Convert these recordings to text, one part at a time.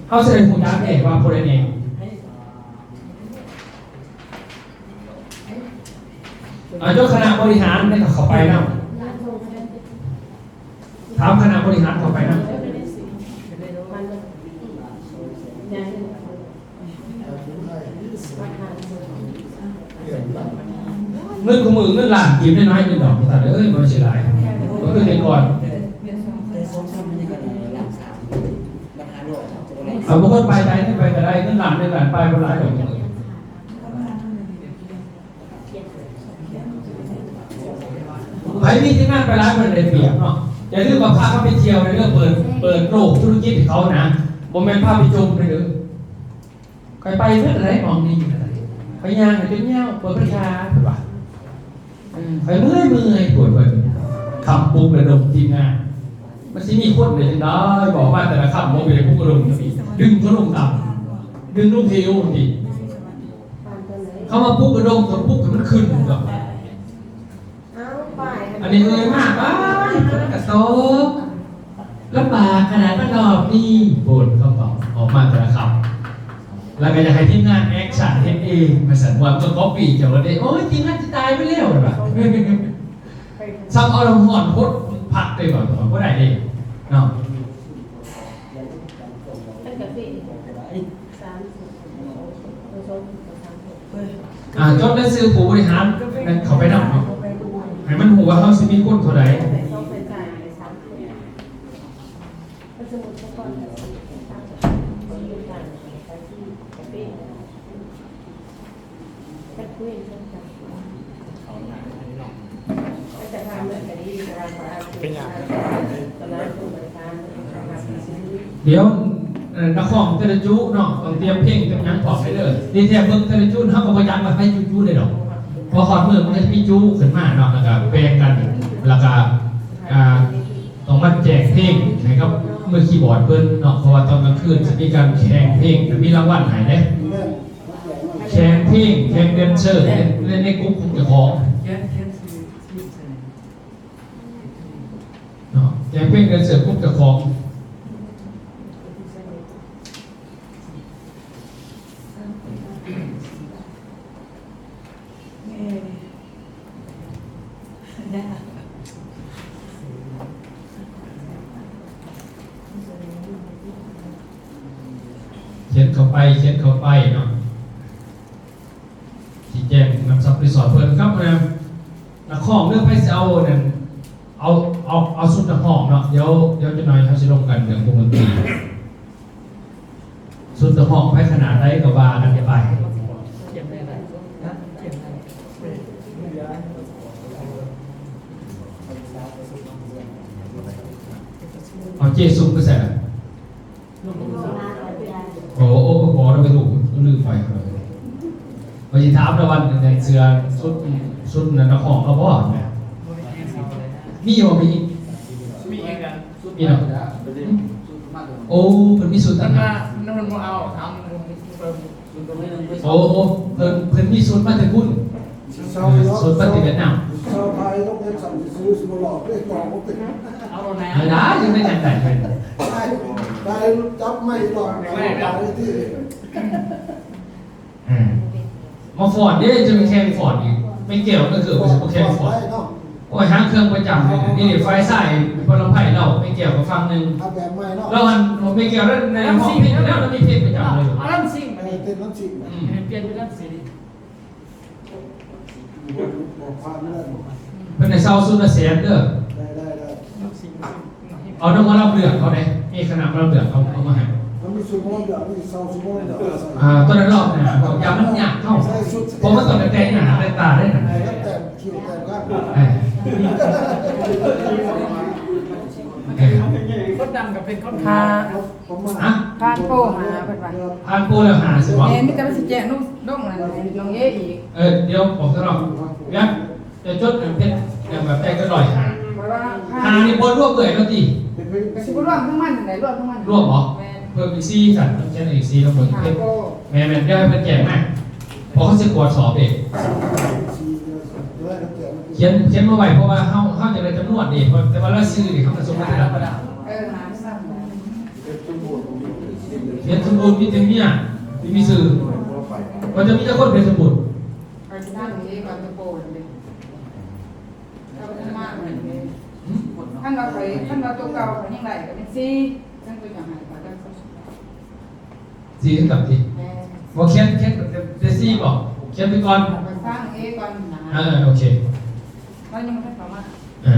เขาแสดงหุ่นยักษ์เองว่าคนเองเจ้าคณะบริหารเนี่ยเขาไปนะถามคณะบริหารเขาไปนะเงินของมือเงินหลานกินได้น้อยหนึ่งดอกแต่เอ้ยมันเสียดายก็คือเด็กก่อนเอาบางคนไปได้ไม่ไปแต่ได้เงินหลานในหลานไปเป็นหลายดอกไปมีที่นั่นไปร้านมันได้เปรียบเนาะอย่าลืมว่าพาเขาไปเที่ยวในเรื่องเปิดโลกธุรกิจเขานะโมเมนต์พาไปจมไปเลยใครไปเพื่ออะไรมองดีอะไรไปย่างไปเงี้ยวเปิดประชาถูกป่ะไปเมื่อยปวดคำปุ๊บระดมทีมงานมันจะมีคนเลยได้บอกว่าแต่ละคำโมเป็นปุ๊บระดมดึงเขาลงต่ำดึงลงเทวดีเขามาปุ๊บระดมปุ๊บมันขึ้นหรอกอันนี้เลยมากกระโตกลำบากขนาดมันดอกนี่บนเขาบอกออกมาแต่ละคำแล้วก็จะให้ทีมงานแอคชั่นเองมาสั่นว่าเมื่อก๊อปปี้จะวันนี้โอ้ยทีมงานจะตายไปแล้วหรือเปล่าซ้ำเอาลงห่อนพดผักไปก่อนก็ได้เองเนาะจดได้ซื้อผู้บริหารเขาไปนั่งให้มันหัวเขาสิมีคนเท่าไหร่เป็นอย่างเดี๋ยวนักข่องเทเลจูเนาะต้องเตรียมเพลงเตรียมยังบอกไปเลยดีแท้เบิ่งเทเลจูเขาก็พยายามมาให้จูได้ดอกพอคอนเมื่อมันจะมีจูขึ้นมาเนาะแล้วก็แบ่งกันแล้วก็ต้องมาแจกเพลงนะครับเมื่อคีย์บอร์ดเพิ่นเนาะเพราะว่าตอนกลางคืนจะมีการแข่งเพลงมีรางวัลให้เด้แข่งเพลงแข่งแดนเซอร์เล่นในกลุ่มของเจ้าของเนาะแข่งเพลงแดนเซอร์กลุ่มเจ้าของเขียนเข้าไปเนาะที่แจ้งนำซับรีสอร์ทเพิ่นครับนะข้องเรื่องไพ่เซลนั่นเอาสุดในห้องเนาะเดี๋ยวจะหน่อยเขาจะลงกันเรื่องวงดนตรีสุดในห้องไพ่ขนาดใดก็ว่ากันไปเอาเจสุกก็ใส่โอ้บอกเราไปถูกลืมไปวันที่ถามตะวันในเสื้อสุดนั่นนะของเขาบอกเนี่ยมีอยู่มีเองกันมีเนาะโอ้เพิ่นมีสุดตั้งนั่นมันเอาทำโอ้เพิ่นมีสุดมาแต่คุณสุดมาแต่เวียดนามชาวไทยต้องเรียนสั่งซื้อสมุนไพรได้กล่องก็ติดเอาไหนไม่ได้ยังไม่แต่งเป็นได้จับไม่หลอกไม่ได้ที่มาฟอร์ดเนี่ยจะมีแค่ฟอร์ดอีกไม่เกี่ยวก็คือไม่ใช่แค่ฟอร์ดโอ้ยห้างเครื่องประจำเลยนี่ไฟใส่พลังไผ่เราไม่เกี่ยวกับฟังหนึ่งแล้วมันไม่เกี่ยวแล้วในห้องเพลงแล้วเรามีเพลงประจำเลยเอาลำซิ่งไปเต้นลำซิ่งเปลี่ยนเป็นลำซิ่งเป็นในเซาซูนเสียนเด้อเอาน้ำมันรับเลือกเขาเนี่ยมีขนาดรับเลือกเขามาให้ตอนนั้นรอบเนี่ยยำมันหยาบเข้าเพราะว่าตอนนั้นแดงหนาแดงตาได้หนาก็ดำกับเป็นข้าวพาพานโป้หาเป็นวันพานโป้แล้วหาสิวะมีแต่มันสิแจกนุ่งอะไรน้องเอ๋อีกเดี๋ยวผมจะลองเนี่ยจะจดเพชรแบบแป้งก็ลอยหานี่บนรวบเบื่อแล้วตีสิบรวมทั้งมันไหนรวมทั้งมันรวบเหรอเพิ่มอีกซี่สัตว์เช่นอีกซี่ต้องเพิ่มเพชรแม่เดี๋ยวให้มันแจกมากพอเขาจะกวดสอบเองเขียนมาไว้เพราะว่าเขาจะได้จำนวนเองแต่ว่าละซื้อเขาจะส่งมาแต่ละหาไม่ซ้ำ เพชรสมุทรมีแต่เมียมีสื่อมันจะมีแต่คนเพชรสมุทร ไปที่นั่นเองก่อนจะโปรเลยเราไม่มากเลยท่านเราไปท่านเราตัวเก่าเขายังไงก็เป็นซีท่านตัวอย่างไรก็ได้ สีกับทีว่าเขียนเดซี่บอกเขียนไปก่อน ไปสร้างเองก่อนนะ โอเค เรายังไม่ได้สามารถ อ่า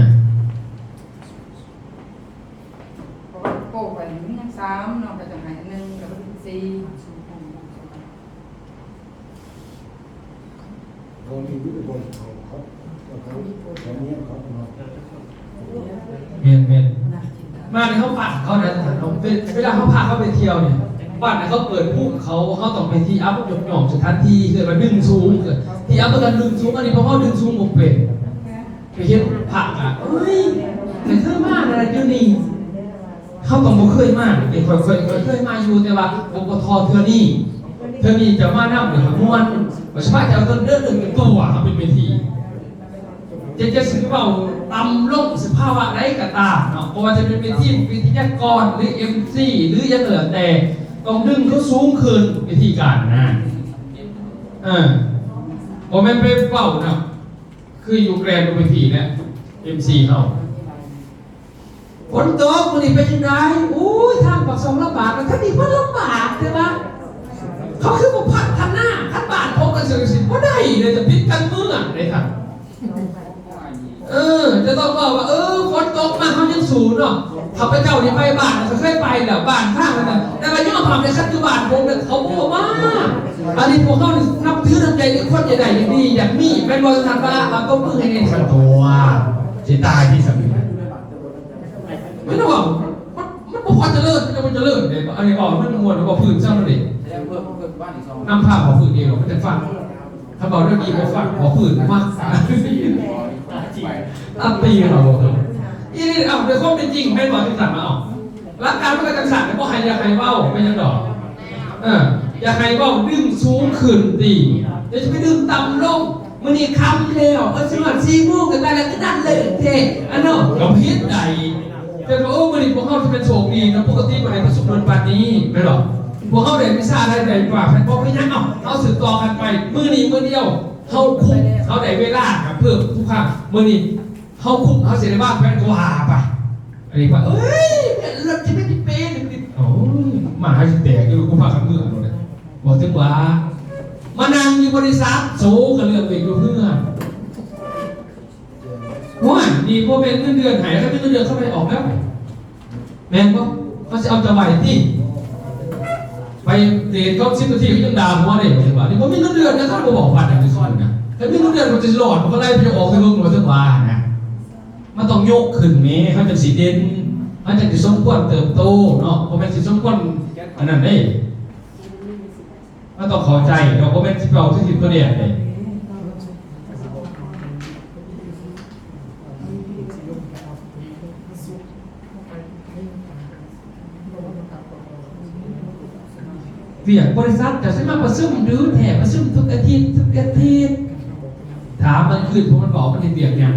เพราะว่าโปรไปมันยังซ้ำเนาะไปจากไหนนึงก็เป็นซี เขามีวิธีบริหารเขาแบบนี้เขา เมียนมาในเขาผ่านเขาเนี่ยเวลาเขาพาเขาไปเที่ยวเนี่ยบ้านเนี่ยเขาเปิดภูเขาต้องไปที่อัพหย่อมสถานที่เกิดมาดึงสูงเกิดที่อัพกันดึงสูงอันนี้เพราะเขาดึงสูงผมเป็นไปเห็นผักอ่ะเฮ้ยแต่เคยมากอะไรอยู่นี่เขาต้องบ่เคยมากเป็นเคยมาอยู่แต่ว่าบทเธอนี่จะมานั่งหรือม้วนว่าชาวบ้านจะเอาเดินเป็นตัวเขาเป็นเวทีจะสื่อว่าตำลงสภาวะไรก็ตามเนาะเพราะว่าจะเป็นวิทยากรหรือ MC หรือยังเหลือแต่ต้องดึงเขาสูงขึ้นวิธีการนะผมไม่ไปเป่านะคืออยู่แกรนด์วิธีเนี่ย MC เขาฝนตกมันนี่เป็นยังไงอู้ยทางปากซองลำบากมันถ้าดีมันลำบากใช่ไหมเขาคือบอกพัฒนาขั้นบาทพบกันสิ่งว่าได้เลยจะพิจกันเมื่อเลยครับจะต้องบอกว่าฝนตกมาเขายังสูงเนาะข้าพเจ้านี่ไปบ้านเขาเคยไปแหละบ้านข้างกันนะแต่ว่าย่อความในขั้นคือบ้านผมเนี่ยเขาบอกว่าอันนี้พวกเขานับถือน้ำใจคนใหญ่ๆอย่างดีอย่างมีเป็นบริษัทว่าเราก็มือให้ในสันตัวจะตายที่สมิงไม่ต้องบอกมันพอจะเลิศมันจะเลิศเลยอันนี้บอกมันมวนบอกพื้นเจ้าหน้าที่นำภาพของพื้นเองมันจะฟังถ้าบอกเรื่องดีไปฟังขอพื้นมากตั้งปีเราอีนี่เอาโดยข้อเป็นจริงไม่บอกที่สั่งมาเอารักการไม่กระจังสั่งแต่พอใครอยากใครเบ้าไม่ยังดอกอยากใครเบ้าดึงสูงขึ้นดีเดี๋ยวจะไปดึงต่ำลงมันนี่คำเร็วสมัครซีมูกันได้แล้วก็นั่นเลยเท่อันนั้นเราพิษใดแต่พอมันนี่พวกเขาจะเป็นโชคดีนะปกติวันไหนประสบผลปานนี้ไม่หรอกพวกเขาเด็กไม่ทราบอะไรกว่าเพราะไม่ยังเอาสืบต่อกันไปมือนี้มือเดียวเขาคุกเขาได้เวลาครับเพิ่มทุกครั้งมือนี้เขาคุกเขาเสียในบ้านแฟนเขาหาไปอันนี้ว่าเอ้ยเราจะไม่ติดเป็นโอ้ยมาให้แตกอยู่กูพาขันเมื่อเลยบอกถึงว่ามานั่งอยู่บริษัทโซ่กันเรื่องเองอยู่เพื่อนว่านี่พวกเป็นเงินเดือนหายแล้วเงินเดือนเข้าไปออกแล้วแม่งเขาจะเอาจะไหวที่ไปเดทเขา10 นาทีเขายังด่าหัวเลยถึงว่านี่ผมมีเงินเดือนนะเขาบอกว่าอย่างนี้ส่วนนะแต่มีเงินเดือนมันจะหลอดมันก็ไล่ไปออกที่เมืองหลวงถึงว่านะมันต้องยกขึ้นแม้เขาจะสีเด่นเขาจะสมควรเติบโตเนาะเพราะมันจะสมควรอันนั้นได้มันต้องเข้าใจเราเพราะมันที่เราที่ติดตัวเดียดเลยเวียกบริษัทจะใช้มาประชุมหรือแถมประชุมทุกอาทิตย์ถามมันขึ้นเพราะมันบอกมันเวียกอย่าง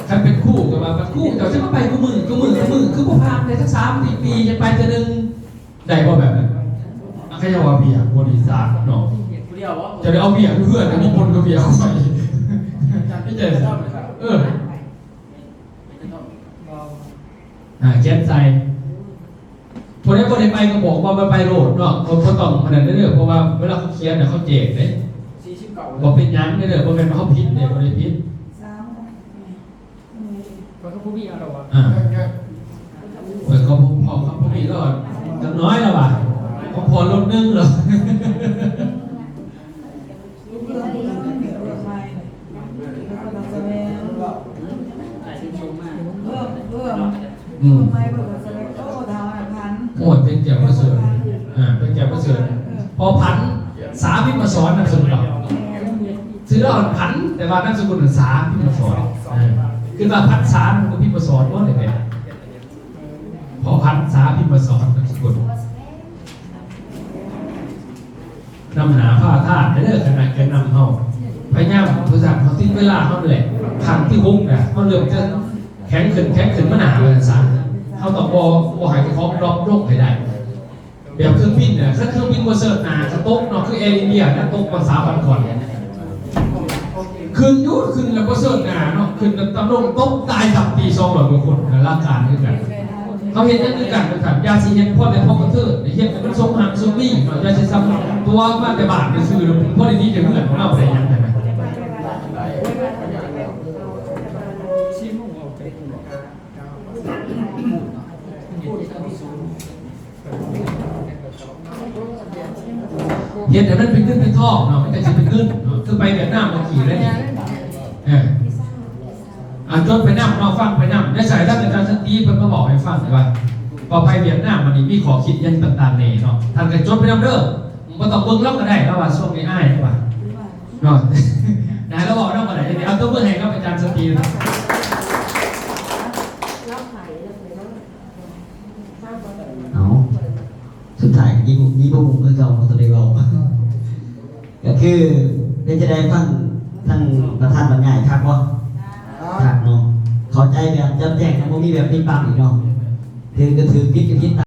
ใครเป็นคู่กับมาเป็นคู่แต่ใช้มาไปกูมือคือพวกพามในสัก3-4 ปีจะไปจะนึงได้ป่ะแบบนั้นใครจะว่าเบียกบริษัทเนาะจะได้เอาเบียกเพื่อนแต่มีคนก็เบียกเข้าไปไม่เจอแคสใจคนนี้คนไปก็บอกว่ามันไปโหลดเนาะเขาต้องขนาดนั้นเลยเพราะว่าเวลาเขาเขียนเนี่ยเขาเจ็บเลยบอกเป็นยั้งเนี่ยเลยเพราะเป็นเขาพิษเนี่ยเขาเลยพิษเขาผู้มีอะไรวะเขาพอเขาผู้มีก็จะน้อยแล้วว่ะเขาพอลดนึงเหรอโอ้ยเป็นแก้วประเสริฐเป็นแก้วประเสริฐพอพันสาพิมพ์สอนนักสกุลเราซื้อแล้วพันแต่ว่านักสกุลสาพิมพ์สอนคือว่าพันสาคือพิมพ์สอนว่าอะไรเนี่ยพอพันสาพิมพ์สอนนักสกุลนำหาผ้าธาตุเลิกขนาดแกนำเขาพยายามภาษาเขาทิ้งเวลาเขาเลยขันที่หุ้มเนี่ยเขาเริ่มจะแข็งขึ้นมะนาวเลยสารเขาต้องบอหายเขาล็อกโรคให้ได้ แบบเครื่องบินเนี่ยถ้าเครื่องบินบนเสิร์ฟนาจะตกเนาะคือแอร์อินเดียนะตกมา3 วันก่อนขึ้นยุดขึ้นแล้วก็เสิร์ฟนาเนาะขึ้นตำรวจตกตาย3 ปี200 กว่าคนร่างกายด้วยกันเขาเห็นนั่นคือกันนะครับยาสีเห็นพ่อแต่พ่อกระเทือนเห็นมันทรงหักทรงนี่เนาะยาสีซ้ำตัวมาแต่บาทในซื้อพ่อในนี้จะเหมือนของเราอะไรอย่างไรไหม ชิมของเราไป เห็นแต่มันเป็นขึ้นเป็นท่อเนาะมันจะเป็นขึ้นคือไปเวียดนามมาขี่แล้วนี่จนไปนั่งเราฟังไปนั่งในสายท่านอาจารย์สตีเพิ่นก็บอกให้ฟังว่าพอไปเวียดนามมันนี่มีขอคิดยังต่างๆเนาะท่านก็จดไปนั่งเด้อมันต้องเบิ่งเล่าก็ได้แล้วว่าช่วงนี้อ้ายว่าเนาะไหนเราบอกเล่าก็ได้เอาตัวเบิ่งให้กับอาจารย์สตีนะ เอาสุดท้ายยี่บุ้งเมื่อเก่าตัวเดียวก็คือได้จะได้ฟังท่านประธานบรรยายครับว่าครับเนาะเข้าใจแบบจำแจ้งนะบ่มีแบบนี้ปังอีกเนาะถือก็ถือพิษก็พิษ